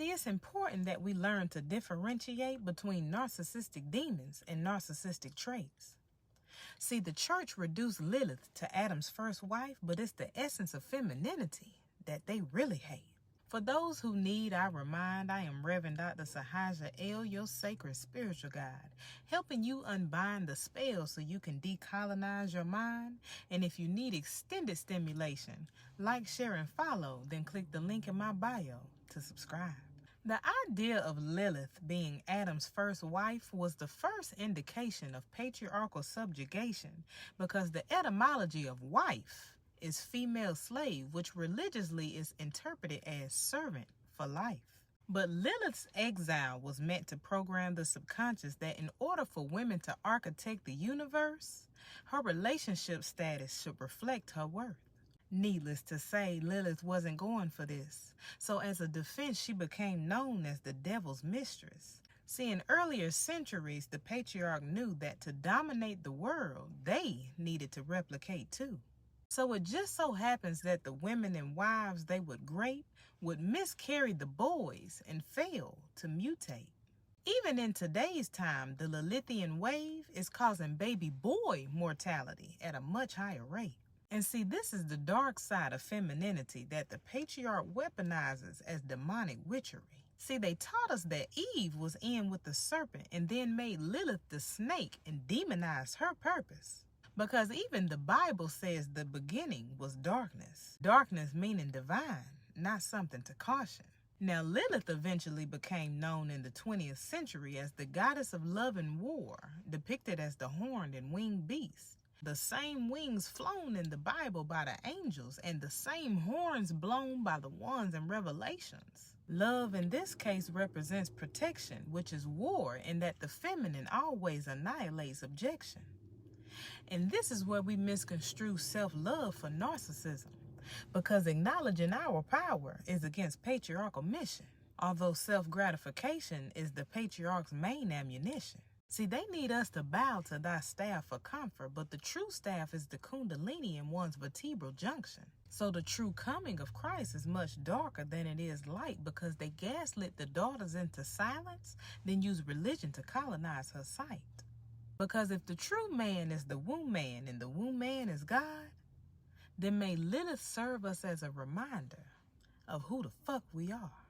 See, it's important that we learn to differentiate between narcissistic demons and narcissistic traits. See, the church reduced Lilith to Adam's first wife, but it's the essence of femininity that they really hate. For those who need our remind, I am Reverend Dr. Sahaja L., your sacred spiritual guide, helping you unbind the spell so you can decolonize your mind. And if you need extended stimulation, like, share, and follow, then click the link in my bio to subscribe. The idea of Lilith being Adam's first wife was the first indication of patriarchal subjugation because the etymology of wife is female slave, which religiously is interpreted as servant for life. But Lilith's exile was meant to program the subconscious that in order for women to architect the universe, her relationship status should reflect her worth. Needless to say, Lilith wasn't going for this. So as a defense, she became known as the devil's mistress. See, in earlier centuries, the patriarch knew that to dominate the world, they needed to replicate too. So it just so happens that the women and wives they would grape would miscarry the boys and fail to mutate. Even in today's time, the Lilithian wave is causing baby boy mortality at a much higher rate. And see, this is the dark side of femininity that the patriarch weaponizes as demonic witchery. See, they taught us that Eve was in with the serpent and then made Lilith the snake and demonized her purpose. Because even the Bible says the beginning was darkness. Darkness meaning divine, not something to caution. Now, Lilith eventually became known in the 20th century as the goddess of love and war, depicted as the horned and winged beast. The same wings flown in the Bible by the angels and the same horns blown by the ones in Revelations. Love in this case represents protection, which is war, in that the feminine always annihilates objection. And this is where we misconstrue self-love for narcissism, because acknowledging our power is against patriarchal mission, although self-gratification is the patriarch's main ammunition. See, they need us to bow to thy staff for comfort, but the true staff is the kundalini in one's vertebral junction. So the true coming of Christ is much darker than it is light because they gaslit the daughters into silence, then use religion to colonize her sight. Because if the true man is the womb man and the womb man is God, then may Lilith serve us as a reminder of who the fuck we are.